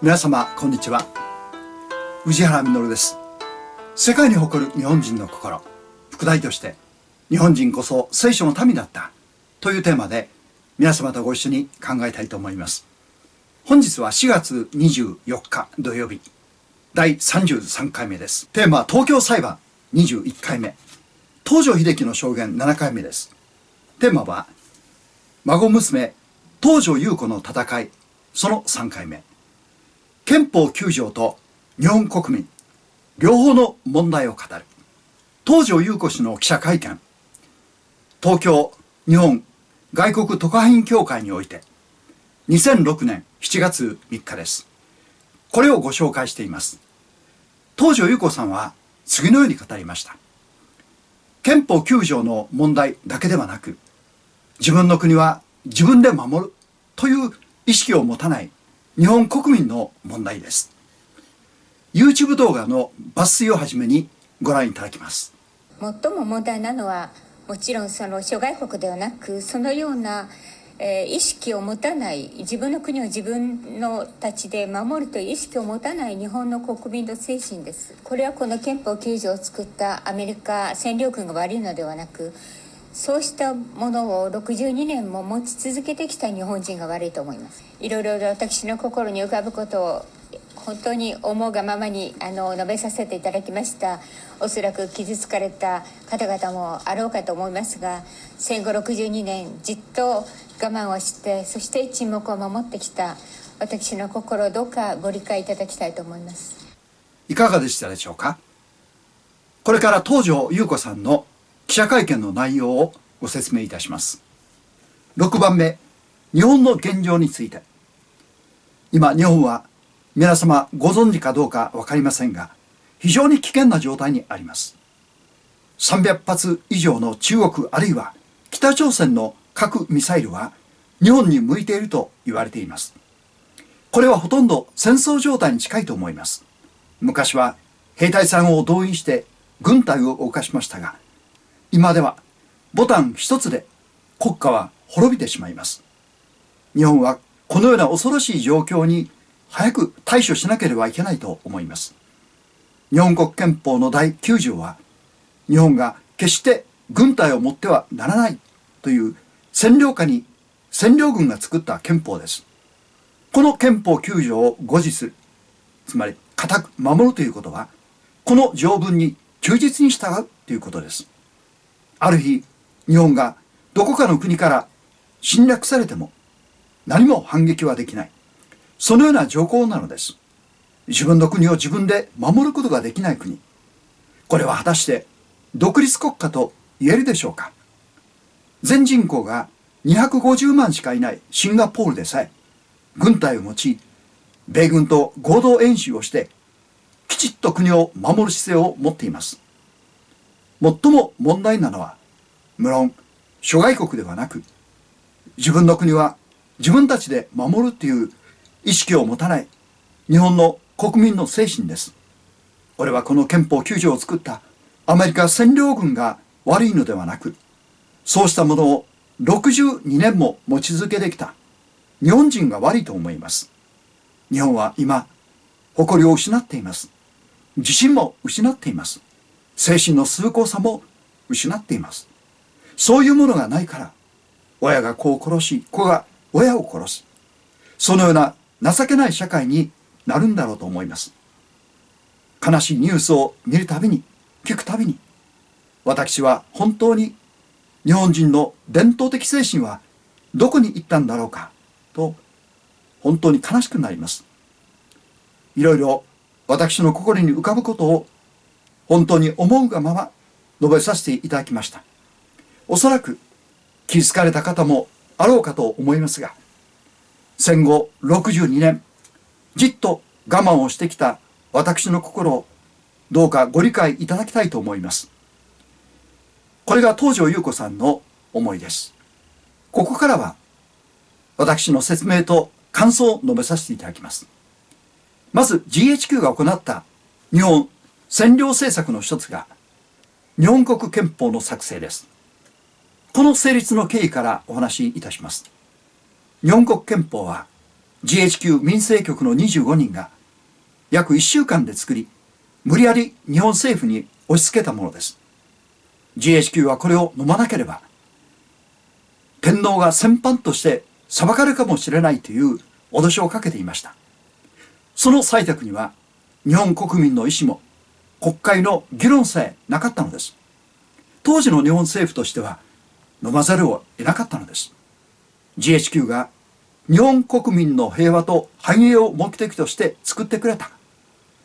皆様こんにちは。宇治原実です。世界に誇る日本人の心、副題として日本人こそ聖書の民だったというテーマで皆様とご一緒に考えたいと思います。本日は4月24日土曜日、第33回目です。テーマは東京裁判21回目、東条英機の証言7回目です。テーマは孫娘東条優子の戦い、その3回目、憲法9条と日本国民両方の問題を語る東条優子氏の記者会見、東京日本外国特派員協会において2006年7月3日です。これをご紹介しています。東条優子さんは次のように語りました。憲法9条の問題だけではなく、自分の国は自分で守るという意識を持たない日本国民の問題です。YouTube 動画の抜粋をはじめにご覧いただきます。最も問題なのは、もちろんその諸外国ではなく、そのような、意識を持たない、自分の国を自分のたちで守るという意識を持たない日本の国民の精神です。これはこの憲法9条を作ったアメリカ占領軍が悪いのではなく、そうしたものを62年も持ち続けてきた日本人が悪いと思います。いろいろ私の心に浮かぶことを本当に思うがままに述べさせていただきました。おそらく傷つかれた方々もあろうかと思いますが、戦後62年じっと我慢をして、そして沈黙を守ってきた私の心をどうかご理解いただきたいと思います。いかがでしたでしょうか。これから東条優子さんの記者会見の内容をご説明いたします。6番目、日本の現状について。今日本は皆様ご存知かどうか分かりませんが、非常に危険な状態にあります。300発以上の中国あるいは北朝鮮の核ミサイルは日本に向いていると言われています。これはほとんど戦争状態に近いと思います。昔は兵隊さんを動員して軍隊を動かしましたが、今ではボタン一つで国家は滅びてしまいます。日本はこのような恐ろしい状況に早く対処しなければいけないと思います。日本国憲法の第9条は、日本が決して軍隊を持ってはならないという占領下に占領軍が作った憲法です。この憲法9条を護持する、つまり固く守るということは、この条文に忠実に従うということです。ある日、日本がどこかの国から侵略されても何も反撃はできない。そのような条項なのです。自分の国を自分で守ることができない国。これは果たして独立国家と言えるでしょうか。全人口が250万しかいないシンガポールでさえ、軍隊を用い、米軍と合同演習をして、きちっと国を守る姿勢を持っています。最も問題なのは、無論諸外国ではなく、自分の国は自分たちで守るという意識を持たない日本の国民の精神です。これはこの憲法9条を作ったアメリカ占領軍が悪いのではなく、そうしたものを62年も持ち続けてきた日本人が悪いと思います。日本は今、誇りを失っています。自信も失っています。精神の崇高さも失っています。そういうものがないから、親が子を殺し、子が親を殺す。そのような情けない社会になるんだろうと思います。悲しいニュースを見るたびに、聞くたびに、私は本当に日本人の伝統的精神はどこに行ったんだろうかと、本当に悲しくなります。いろいろ私の心に浮かぶことを本当に思うがまま述べさせていただきました。おそらく気づかれた方もあろうかと思いますが、戦後62年、じっと我慢をしてきた私の心をどうかご理解いただきたいと思います。これが東条優子さんの思いです。ここからは私の説明と感想を述べさせていただきます。まず GHQ が行った日本占領政策の一つが日本国憲法の作成です。この成立の経緯からお話しいたします。日本国憲法は GHQ 民生局の25人が約1週間で作り、無理やり日本政府に押し付けたものです。GHQ はこれを飲まなければ、天皇が戦犯として裁かれるかもしれないという脅しをかけていました。その採択には日本国民の意思も国会の議論さえなかったのです。当時の日本政府としては飲まざるを得なかったのです。GHQ が日本国民の平和と繁栄を目的として作ってくれた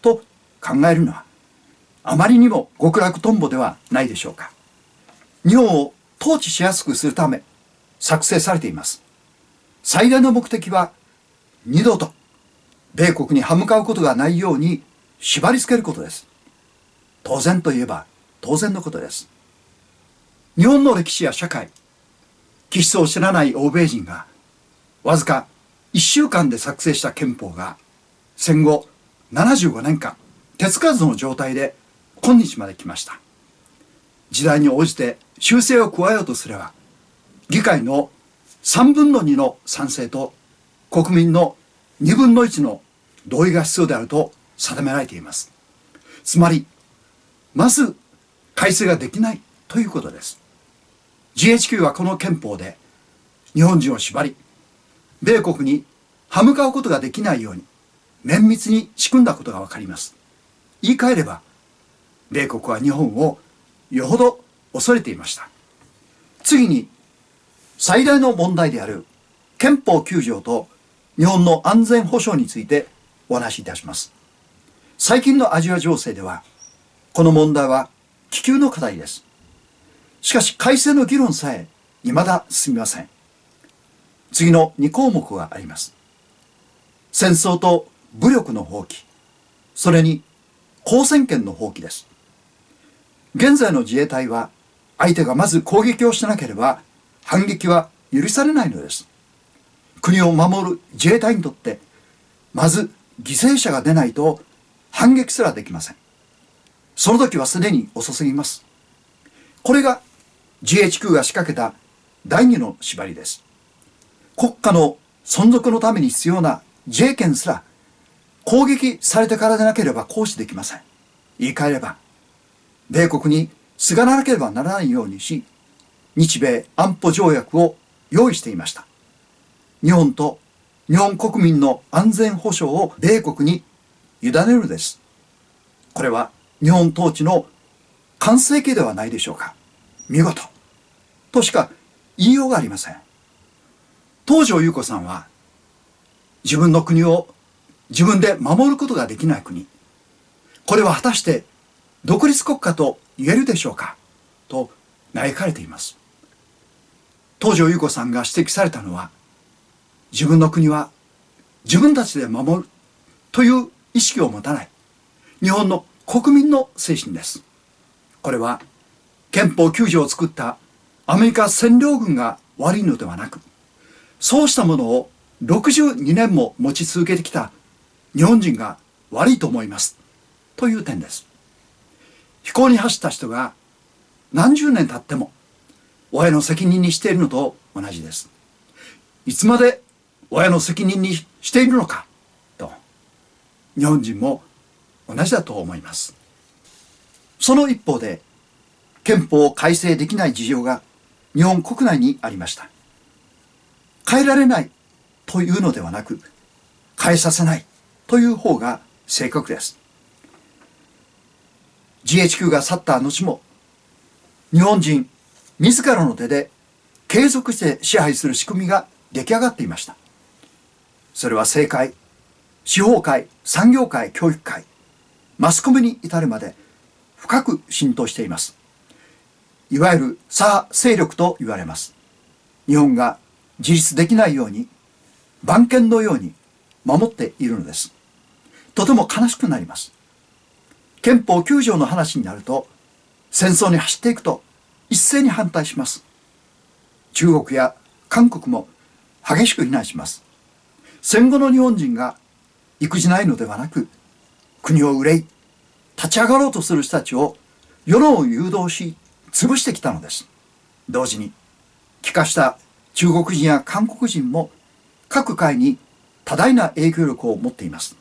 と考えるのはあまりにも極楽とんぼではないでしょうか。日本を統治しやすくするため作成されています。最大の目的は二度と米国に歯向かうことがないように縛り付けることです。当然といえば当然のことです。日本の歴史や社会、気質を知らない欧米人がわずか1週間で作成した憲法が戦後75年間手つかずの状態で今日まで来ました。時代に応じて修正を加えようとすれば議会の3分の2の賛成と国民の2分の1の同意が必要であると定められています。つまりまず改正ができないということです。GHQ はこの憲法で日本人を縛り、米国に歯向かうことができないように綿密に仕組んだことがわかります。言い換えれば米国は日本をよほど恐れていました。次に最大の問題である憲法9条と日本の安全保障についてお話しいたします。最近のアジア情勢ではこの問題は喫緊の課題です。しかし改正の議論さえ未だ進みません。次の2項目があります。戦争と武力の放棄、それに交戦権の放棄です。現在の自衛隊は相手がまず攻撃をしなければ反撃は許されないのです。国を守る自衛隊にとってまず犠牲者が出ないと反撃すらできません。その時はすでに遅すぎます。これが GHQ が仕掛けた第二の縛りです。国家の存続のために必要な自衛権すら攻撃されてからでなければ行使できません。言い換えれば米国にすがらなければならないようにし、日米安保条約を用意していました。日本と日本国民の安全保障を米国に委ねるのです。これは日本統治の完成形ではないでしょうか。見事としか言いようがありません。東條優子さんは自分の国を自分で守ることができない国、これは果たして独立国家と言えるでしょうかと嘆かれています。東條優子さんが指摘されたのは、自分の国は自分たちで守るという意識を持たない日本の国民の精神です。これは憲法9条を作ったアメリカ占領軍が悪いのではなく、そうしたものを62年も持ち続けてきた日本人が悪いと思いますという点です。非行に走った人が何十年経っても親の責任にしているのと同じです。いつまで親の責任にしているのかと日本人も同じだと思います。その一方で憲法を改正できない事情が日本国内にありました。変えられないというのではなく、変えさせないという方が正確です。GHQ が去った後も日本人自らの手で継続して支配する仕組みが出来上がっていました。それは政界、司法界、産業界、教育界、マスコミに至るまで深く浸透しています。いわゆる左派勢力と言われます。日本が自立できないように番犬のように守っているのです。とても悲しくなります。憲法9条の話になると戦争に走っていくと一斉に反対します。中国や韓国も激しく非難します。戦後の日本人が育児ないのではなく、国を憂い立ち上がろうとする人たちを世論を誘導し潰してきたのです。同時に帰化した中国人や韓国人も各界に多大な影響力を持っています。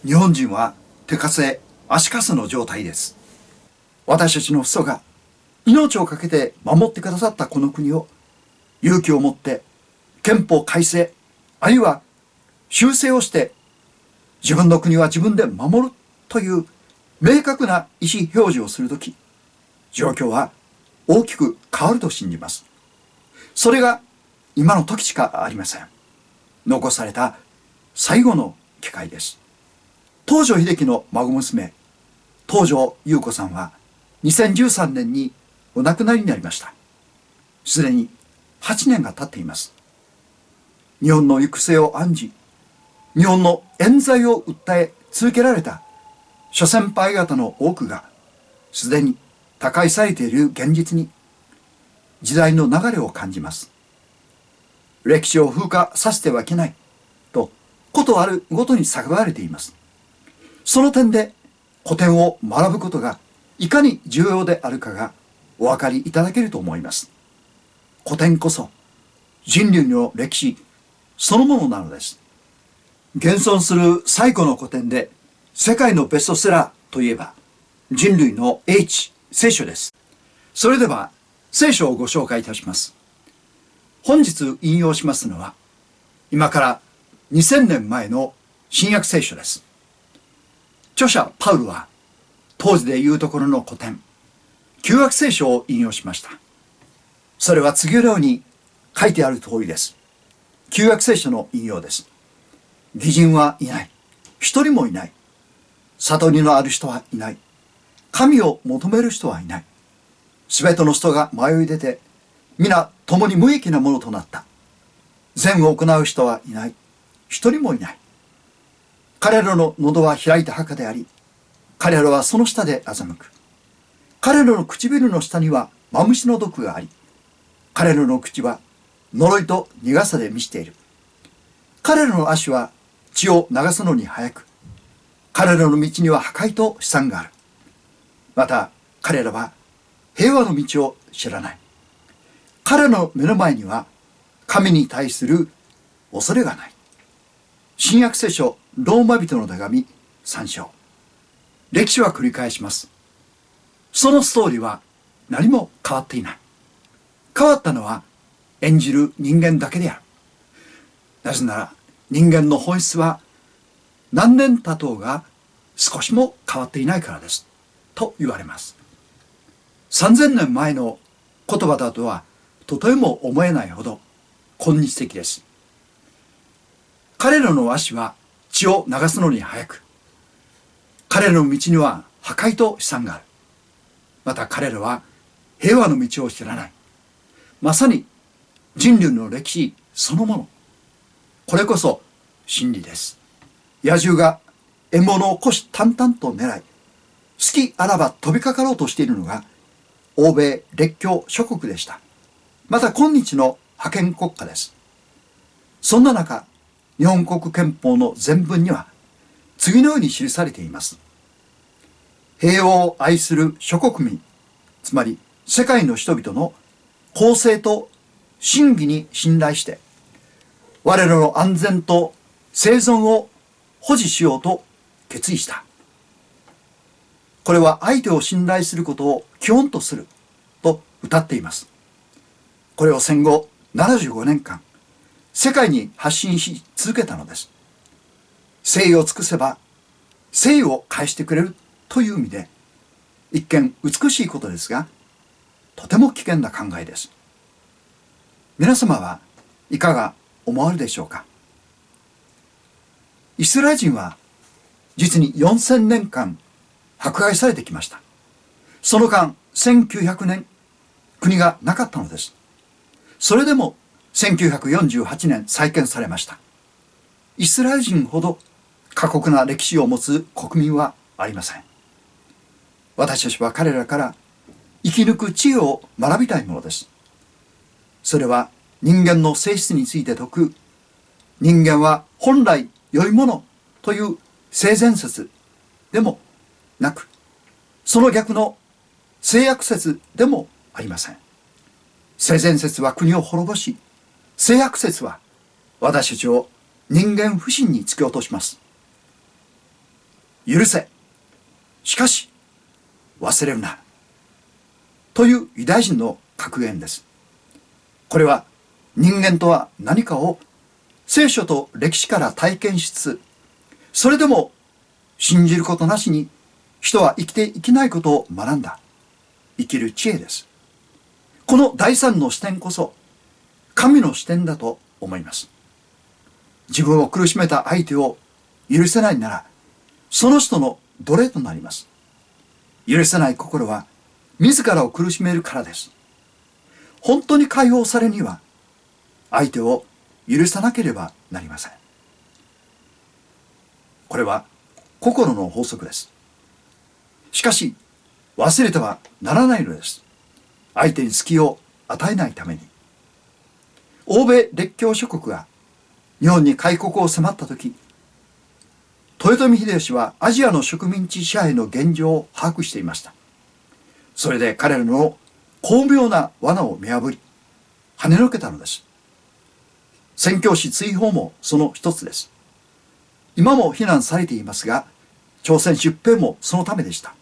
日本人は手かせ足かせの状態です。私たちの父祖が命を懸けて守ってくださったこの国を勇気を持って憲法改正、あるいは修正をして自分の国は自分で守るという明確な意思表示をするとき、状況は大きく変わると信じます。それが今の時しかありません。残された最後の機会です。東條英機の孫娘、東條優子さんは2013年にお亡くなりになりました。すでに8年が経っています。日本の行く末を案じ、日本の冤罪を訴え続けられた諸先輩方の多くがすでに他界されている現実に時代の流れを感じます。歴史を風化させてはいけないとことあるごとに叫ばれています。その点で古典を学ぶことがいかに重要であるかがお分かりいただけると思います。古典こそ人類の歴史そのものなのです。現存する最古の古典で世界のベストセラーといえば人類の英知、聖書です。それでは聖書をご紹介いたします。本日引用しますのは今から2000年前の新約聖書です。著者パウルは当時でいうところの古典旧約聖書を引用しました。それは次のように書いてある通りです。旧約聖書の引用です。義人はいない。一人もいない。悟りのある人はいない。神を求める人はいない。すべての人が迷い出て、皆共に無益なものとなった。善を行う人はいない。一人もいない。彼らの喉は開いた墓であり、彼らはその下で欺く。彼らの唇の下にはマムシの毒があり、彼らの口は呪いと苦さで満ちている。彼らの足は血を流すのに早く、彼らの道には破壊と悲惨がある。また彼らは平和の道を知らない。彼らの目の前には神に対する恐れがない。新約聖書ローマ人の手紙3章。歴史は繰り返します。そのストーリーは何も変わっていない。変わったのは演じる人間だけである。なぜなら人間の本質は何年経とうが少しも変わっていないからですと言われます。3000年前の言葉だとはとても思えないほど今日的です。彼らの足は血を流すのに早く、彼らの道には破壊と悲惨がある。また彼らは平和の道を知らない。まさに人類の歴史そのもの。これこそ真理です。野獣が獲物を虎視眈々と狙い、好きあらば飛びかかろうとしているのが欧米列強諸国でした。また今日の覇権国家です。そんな中、日本国憲法の前文には次のように記されています。平和を愛する諸国民、つまり世界の人々の公正と真義に信頼して、我らの安全と生存を保持しようと決意した。これは相手を信頼することを基本とすると謳っています。これを戦後75年間、世界に発信し続けたのです。誠意を尽くせば誠意を返してくれるという意味で、一見美しいことですが、とても危険な考えです。皆様はいかが思われるでしょうか。イスラエル人は実に4000年間迫害されてきました。その間1900年国がなかったのです。それでも1948年再建されました。イスラエル人ほど過酷な歴史を持つ国民はありません。私たちは彼らから生き抜く知恵を学びたいものです。それは人間の性質について説く人間は本来良いものという性善説でもなく、その逆の性悪説でもありません。性善説は国を滅ぼし、性悪説は私たちを人間不信に突き落とします。許せ。しかし、忘れるな。というユダヤ人の格言です。これは人間とは何かを聖書と歴史から体験しつつ、それでも信じることなしに人は生きていけないことを学んだ生きる知恵です。この第三の視点こそ神の視点だと思います。自分を苦しめた相手を許せないなら、その人の奴隷となります。許せない心は自らを苦しめるからです。本当に解放されるには相手を許さなければなりません。これは心の法則です。しかし忘れてはならないのです。相手に隙を与えないために。欧米列強諸国が日本に開国を迫った時、豊臣秀吉はアジアの植民地支配の現状を把握していました。それで彼らの巧妙な罠を見破り、跳ねのけたのです。宣教師追放もその一つです。今も非難されていますが、朝鮮出兵もそのためでした。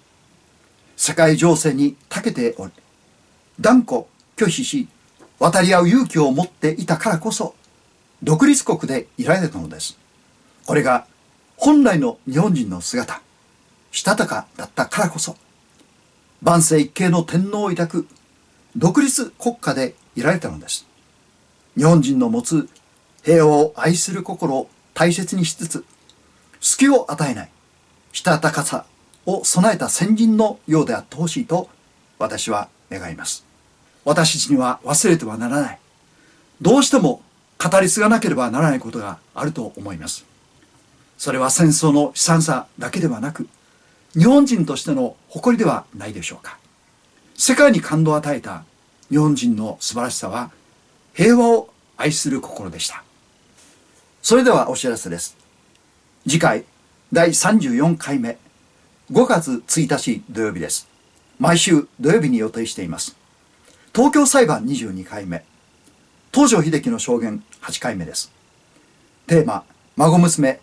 世界情勢に長けており、断固拒否し、渡り合う勇気を持っていたからこそ、独立国でいられたのです。これが本来の日本人の姿、したたかだったからこそ、万世一系の天皇を抱く独立国家でいられたのです。日本人の持つ平和を愛する心を大切にしつつ、隙を与えない、したたかさを備えた先人のようであってほしいと私は願います。私たちには忘れてはならない。どうしても語り継がなければならないことがあると思います。それは戦争の悲惨さだけではなく、日本人としての誇りではないでしょうか。世界に感動を与えた日本人の素晴らしさは、平和を愛する心でした。それではお知らせです。次回第34回目、5月1日土曜日です。毎週土曜日に予定しています。東京裁判22回目、東條英機の証言8回目です。テーマ、孫娘、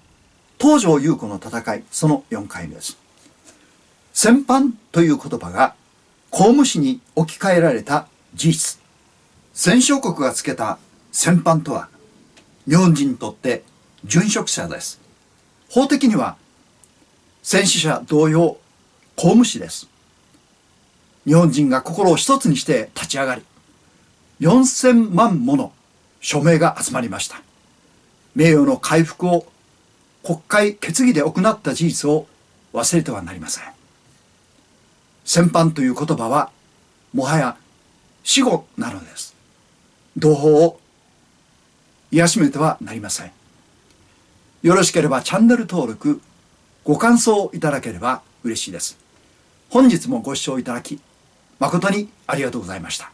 東條優子の戦い、その4回目です。戦犯という言葉が公務史に置き換えられた事実。戦勝国がつけた戦犯とは、日本人にとって殉職者です。法的には戦死者同様公務死です。日本人が心を一つにして立ち上がり、4000万もの署名が集まりました。名誉の回復を国会決議で行った事実を忘れてはなりません。戦犯という言葉はもはや死語なのです。同胞を癒しめてはなりません。よろしければチャンネル登録、ご感想いただければ嬉しいです。本日もご視聴いただき誠にありがとうございました。